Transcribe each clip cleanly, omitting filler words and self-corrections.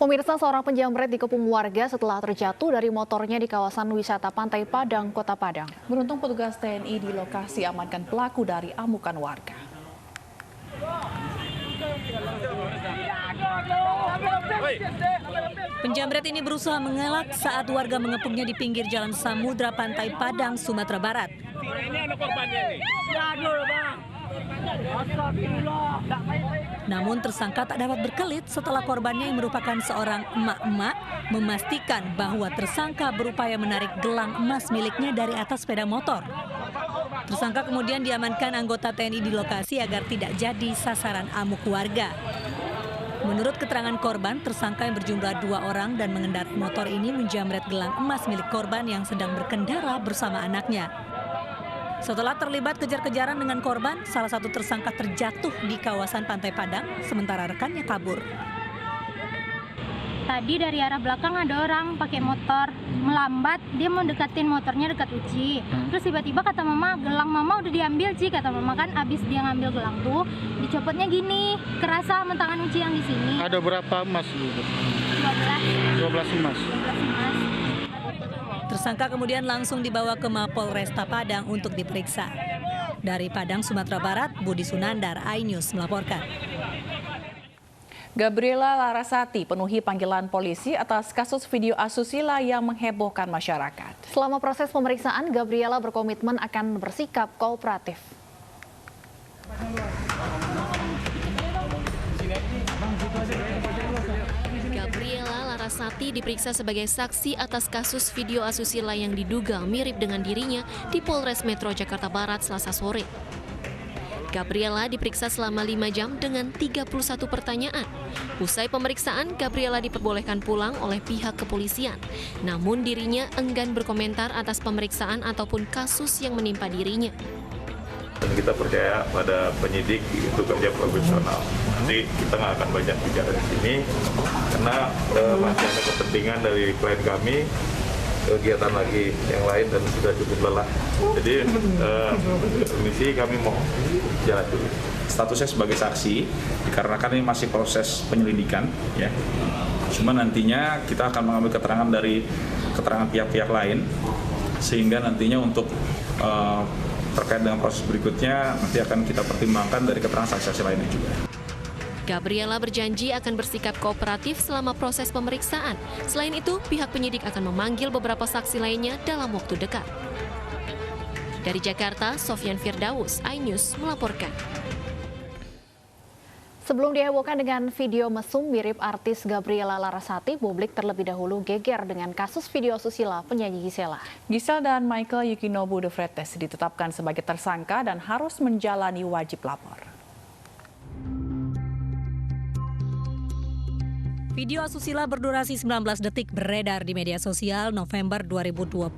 Pemirsa, seorang penjamret dikepung warga setelah terjatuh dari motornya di kawasan wisata Pantai Padang, Kota Padang. Beruntung petugas TNI di lokasi amankan pelaku dari amukan warga. Penjamret ini berusaha mengelak saat warga mengepungnya di pinggir jalan Samudra Pantai Padang, Sumatera Barat. Namun tersangka tak dapat berkelit setelah korbannya yang merupakan seorang emak-emak memastikan bahwa tersangka berupaya menarik gelang emas miliknya dari atas sepeda motor. Tersangka kemudian diamankan anggota TNI di lokasi agar tidak jadi sasaran amuk warga. Menurut keterangan korban, tersangka yang berjumlah 2 orang dan mengendarai motor ini menjamret gelang emas milik korban yang sedang berkendara bersama anaknya. Setelah terlibat kejar-kejaran dengan korban, salah satu tersangka terjatuh di kawasan Pantai Padang, sementara rekannya kabur. Tadi dari arah belakang ada orang pakai motor melambat, dia mau dekatin motornya dekat Uci. Terus tiba-tiba kata mama, gelang mama udah diambil Ci, kata mama kan abis dia ngambil gelang tuh, dicopotnya gini, kerasa sama tangan Uci yang di sini. Ada berapa emas gitu? 12 emas. 12 emas. Tersangka kemudian langsung dibawa ke Mapolresta Padang untuk diperiksa. Dari Padang, Sumatera Barat, Budi Sunandar, iNews melaporkan. Gabriela Larasati penuhi panggilan polisi atas kasus video asusila yang menghebohkan masyarakat. Selama proses pemeriksaan, Gabriela berkomitmen akan bersikap kooperatif. Gabriela Larasati diperiksa sebagai saksi atas kasus video asusila yang diduga mirip dengan dirinya di Polres Metro Jakarta Barat Selasa sore. Gabriela diperiksa selama 5 jam dengan 31 pertanyaan. Usai pemeriksaan, Gabriela diperbolehkan pulang oleh pihak kepolisian. Namun dirinya enggan berkomentar atas pemeriksaan ataupun kasus yang menimpa dirinya. Dan kita percaya pada penyidik itu kerja profesional. Nanti kita nggak akan banyak bicara di sini karena masih ada kepentingan dari klien kami, kegiatan lagi yang lain dan sudah cukup lelah. Jadi misi kami mau jalan dulu. Statusnya sebagai saksi dikarenakan ini masih proses penyelidikan, ya. Cuma nantinya kita akan mengambil keterangan dari keterangan pihak-pihak lain sehingga nantinya untuk terkait dengan proses berikutnya nanti akan kita pertimbangkan dari keterangan saksi-saksi lainnya juga. Gabriela berjanji akan bersikap kooperatif selama proses pemeriksaan. Selain itu, pihak penyidik akan memanggil beberapa saksi lainnya dalam waktu dekat. Dari Jakarta, Sofyan Firdaus, iNews melaporkan. Sebelum dihebohkan dengan video mesum mirip artis Gabriela Larasati, publik terlebih dahulu geger dengan kasus video asusila penyanyi Gisela. Gisel dan Michael Yukinobu De Vretes ditetapkan sebagai tersangka dan harus menjalani wajib lapor. Video asusila berdurasi 19 detik beredar di media sosial November 2020.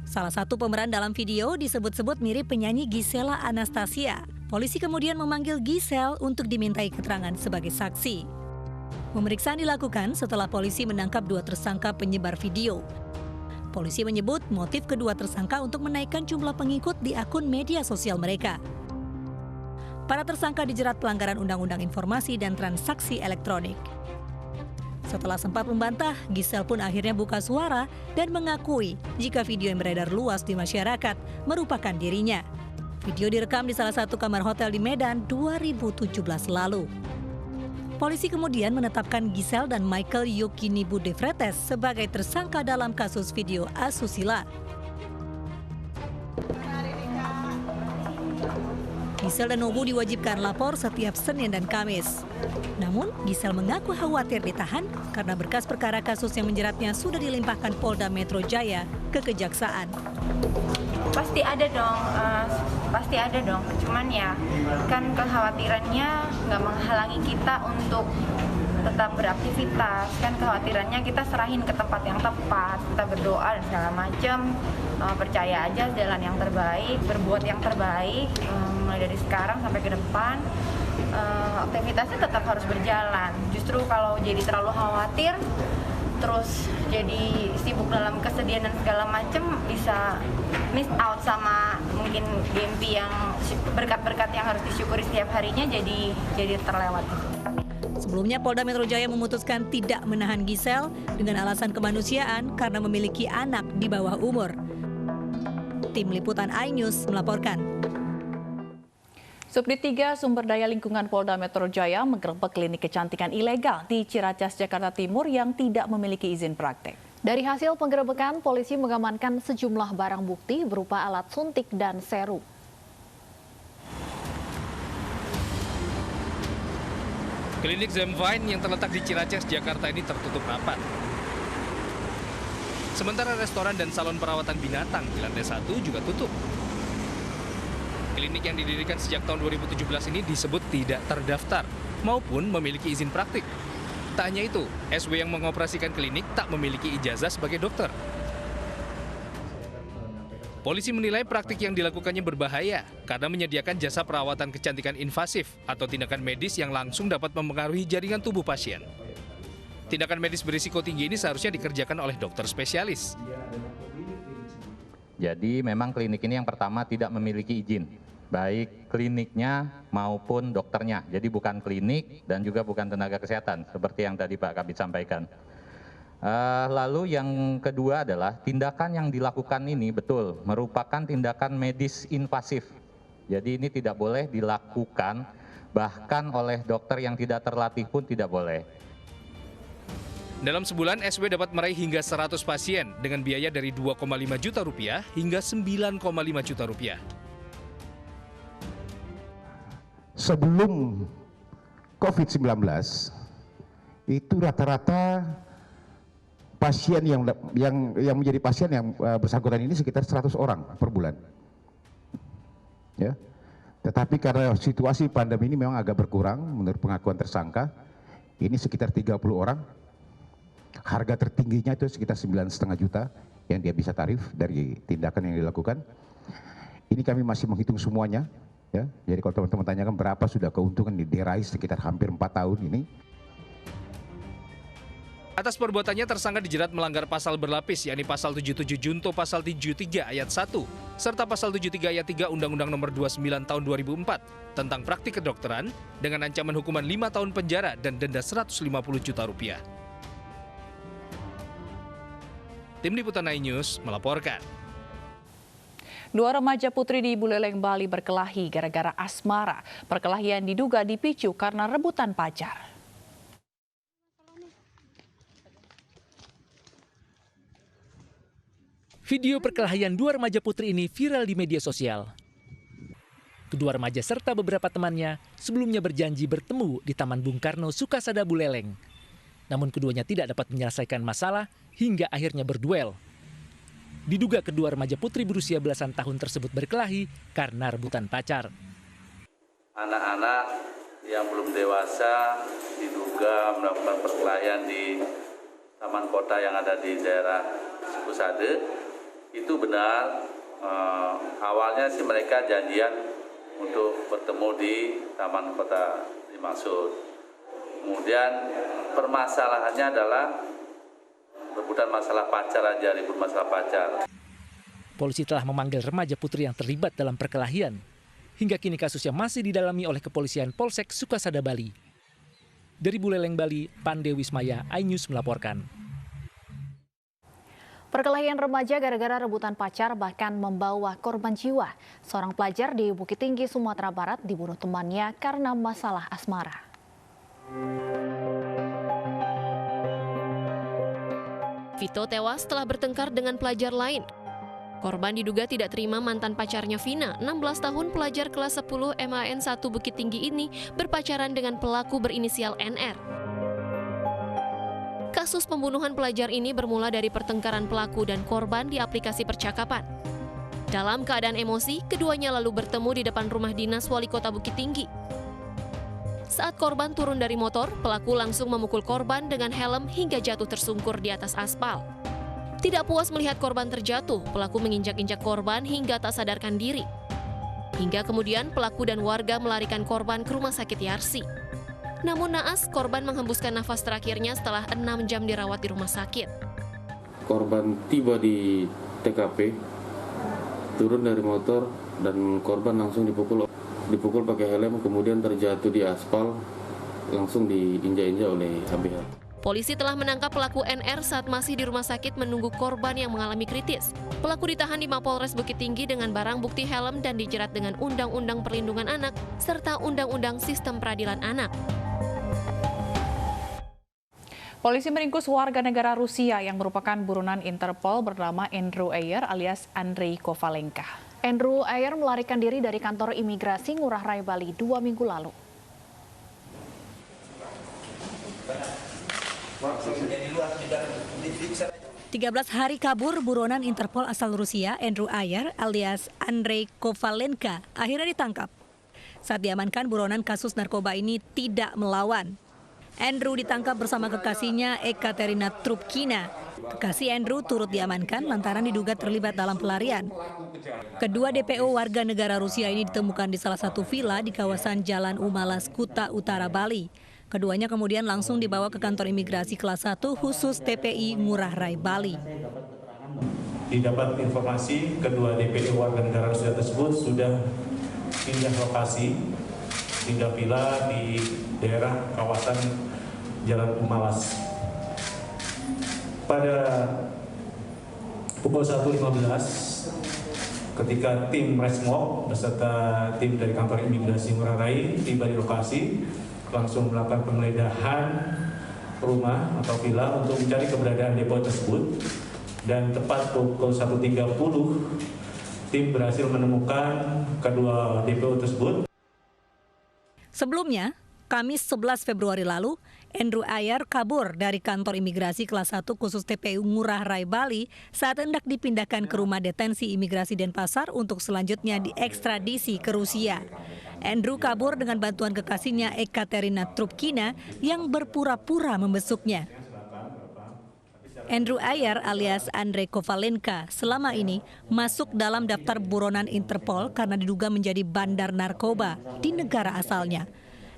Salah satu pemeran dalam video disebut-sebut mirip penyanyi Gisela Anastasia. Polisi kemudian memanggil Gisel untuk dimintai keterangan sebagai saksi. Pemeriksaan dilakukan setelah polisi menangkap 2 tersangka penyebar video. Polisi menyebut motif kedua tersangka untuk menaikkan jumlah pengikut di akun media sosial mereka. Para tersangka dijerat pelanggaran Undang-Undang Informasi dan Transaksi Elektronik. Setelah sempat membantah, Gisel pun akhirnya buka suara dan mengakui jika video yang beredar luas di masyarakat merupakan dirinya. Video direkam di salah satu kamar hotel di Medan 2017 lalu. Polisi kemudian menetapkan Gisel dan Michael Yukinobu De Vretes sebagai tersangka dalam kasus video asusila. Gisel dan Nobu diwajibkan lapor setiap Senin dan Kamis. Namun, Gisel mengaku khawatir ditahan karena berkas perkara kasus yang menjeratnya sudah dilimpahkan Polda Metro Jaya ke Kejaksaan. Pasti ada dong. Cuman ya, kan kekhawatirannya nggak menghalangi kita untuk tetap beraktivitas. Kan kekhawatirannya kita serahin ke tempat yang tepat, kita berdoa dan segala macam. Percaya aja jalan yang terbaik, berbuat yang terbaik, mulai dari sekarang sampai ke depan. Aktivitasnya tetap harus berjalan. Justru kalau jadi terlalu khawatir, terus jadi sibuk dalam kesedihan dan segala macam, bisa miss out sama mungkin mimpi yang berkat-berkat yang harus disyukuri setiap harinya jadi terlewat. Sebelumnya Polda Metro Jaya memutuskan tidak menahan Giselle dengan alasan kemanusiaan karena memiliki anak di bawah umur. Tim Liputan iNews melaporkan. Subdit 3 Sumber Daya Lingkungan Polda Metro Jaya menggerebek klinik kecantikan ilegal di Ciracas, Jakarta Timur yang tidak memiliki izin praktek. Dari hasil penggerebekan, polisi mengamankan sejumlah barang bukti berupa alat suntik dan serum. Klinik Zemvine yang terletak di Ciracas, Jakarta ini tertutup rapat. Sementara restoran dan salon perawatan binatang di lantai 1 juga tutup. Klinik yang didirikan sejak tahun 2017 ini disebut tidak terdaftar maupun memiliki izin praktik. Tak hanya itu, SW yang mengoperasikan klinik tak memiliki ijazah sebagai dokter. Polisi menilai praktik yang dilakukannya berbahaya karena menyediakan jasa perawatan kecantikan invasif atau tindakan medis yang langsung dapat mempengaruhi jaringan tubuh pasien. Tindakan medis berisiko tinggi ini seharusnya dikerjakan oleh dokter spesialis. Jadi memang klinik ini yang pertama tidak memiliki izin, baik kliniknya maupun dokternya. Jadi bukan klinik dan juga bukan tenaga kesehatan, seperti yang tadi Pak Kabid sampaikan. Lalu yang kedua adalah tindakan yang dilakukan ini betul merupakan tindakan medis invasif. Jadi ini tidak boleh dilakukan bahkan oleh dokter yang tidak terlatih pun tidak boleh. Dalam sebulan, SW dapat meraih hingga 100 pasien dengan biaya dari 2,5 juta rupiah hingga 9,5 juta rupiah. Sebelum COVID-19, itu rata-rata pasien yang menjadi pasien yang bersangkutan ini sekitar 100 orang per bulan. Ya. Tetapi karena situasi pandemi ini memang agak berkurang menurut pengakuan tersangka, ini sekitar 30 orang. Harga tertingginya itu sekitar 9,5 juta yang dia bisa tarif dari tindakan yang dilakukan. Ini kami masih menghitung semuanya. Ya. Jadi kalau teman-teman tanyakan berapa sudah keuntungan diraih sekitar hampir 4 tahun ini. Atas perbuatannya tersangka dijerat melanggar pasal berlapis, yakni pasal 77 Junto pasal 73 ayat 1, serta pasal 73 ayat 3 Undang-Undang Nomor 29 Tahun 2004 tentang praktik kedokteran dengan ancaman hukuman 5 tahun penjara dan denda 150 juta rupiah. Tim Liputan iNews melaporkan. 2 remaja putri di Buleleng, Bali berkelahi gara-gara asmara. Perkelahian diduga dipicu karena rebutan pacar. Video perkelahian 2 remaja putri ini viral di media sosial. Kedua remaja serta beberapa temannya sebelumnya berjanji bertemu di Taman Bung Karno, Sukasada, Buleleng. Namun keduanya tidak dapat menyelesaikan masalah hingga akhirnya berduel. Diduga kedua remaja putri berusia belasan tahun tersebut berkelahi karena rebutan pacar. Anak-anak yang belum dewasa diduga melakukan perkelahian di taman kota yang ada di daerah Sukusade. Itu benar, awalnya sih mereka janjian untuk bertemu di taman kota dimaksud. Kemudian permasalahannya adalah rebutan masalah pacar aja, ribut masalah pacar. Polisi telah memanggil remaja putri yang terlibat dalam perkelahian. Hingga kini kasusnya masih didalami oleh kepolisian Polsek Sukasada, Bali. Dari Buleleng, Bali, Pande Wismaya, iNews melaporkan. Perkelahian remaja gara-gara rebutan pacar bahkan membawa korban jiwa. Seorang pelajar di Bukit Tinggi, Sumatera Barat dibunuh temannya karena masalah asmara. Vito tewas setelah bertengkar dengan pelajar lain. Korban diduga tidak terima mantan pacarnya Vina, 16 tahun pelajar kelas 10 MAN 1 Bukit Tinggi ini berpacaran dengan pelaku berinisial NR. Kasus pembunuhan pelajar ini bermula dari pertengkaran pelaku dan korban di aplikasi percakapan. Dalam keadaan emosi, keduanya lalu bertemu di depan rumah dinas Wali Kota Bukit Tinggi. Saat korban turun dari motor, pelaku langsung memukul korban dengan helm hingga jatuh tersungkur di atas aspal. Tidak puas melihat korban terjatuh, pelaku menginjak-injak korban hingga tak sadarkan diri. Hingga kemudian pelaku dan warga melarikan korban ke rumah sakit Yarsi. Namun naas, korban menghembuskan nafas terakhirnya setelah 6 jam dirawat di rumah sakit. Korban tiba di TKP, turun dari motor dan korban langsung dipukul pakai helm, kemudian terjatuh di aspal langsung diinjak-injak oleh HBH. Polisi telah menangkap pelaku NR saat masih di rumah sakit menunggu korban yang mengalami kritis. Pelaku ditahan di Mapolres Bukit Tinggi dengan barang bukti helm dan dijerat dengan Undang-Undang Perlindungan Anak serta Undang-Undang Sistem Peradilan Anak. Polisi meringkus warga negara Rusia yang merupakan buronan Interpol bernama Andrew Ayer alias Andrei Kovalenka. Andrew Ayer melarikan diri dari kantor imigrasi Ngurah Rai Bali 2 minggu lalu. 13 hari kabur buronan Interpol asal Rusia, Andrew Ayer alias Andrei Kovalenka, akhirnya ditangkap. Saat diamankan, buronan kasus narkoba ini tidak melawan. Andrew ditangkap bersama kekasihnya Ekaterina Trubkina. Kekasih Andrew turut diamankan lantaran diduga terlibat dalam pelarian. Kedua DPO warga negara Rusia ini ditemukan di salah satu villa di kawasan Jalan Umalas, Kuta Utara, Bali. Keduanya kemudian langsung dibawa ke kantor imigrasi kelas 1 khusus TPI Ngurah Rai Bali. Didapat informasi kedua DPO warga negara Rusia tersebut sudah pindah lokasi, pindah villa di daerah kawasan Jalan Umalas. Pada pukul 1.15 ketika tim Resmob beserta tim dari kantor imigrasi Ngurah Rai tiba di lokasi, langsung melakukan penggeledahan rumah atau villa untuk mencari keberadaan depo tersebut, dan tepat pukul 1.30 tim berhasil menemukan kedua depo tersebut. Sebelumnya, Kamis 11 Februari lalu, Andrew Ayer kabur dari kantor imigrasi kelas 1 khusus TPU Ngurah Rai Bali saat hendak dipindahkan ke rumah detensi imigrasi Denpasar untuk selanjutnya diekstradisi ke Rusia. Andrew kabur dengan bantuan kekasihnya Ekaterina Trubkina yang berpura-pura membesuknya. Andrew Ayer alias Andrei Kovalenka selama ini masuk dalam daftar buronan Interpol karena diduga menjadi bandar narkoba di negara asalnya.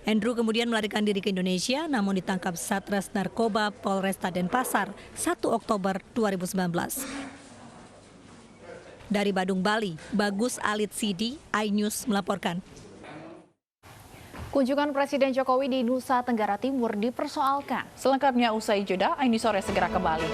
Andrew kemudian melarikan diri ke Indonesia namun ditangkap Satres Narkoba Polresta Denpasar 1 Oktober 2019. Dari Badung, Bali, Bagus Alit Sidi, iNews melaporkan. Kunjungan Presiden Jokowi di Nusa Tenggara Timur dipersoalkan. Selengkapnya usai jeda, iNews Sore segera kembali.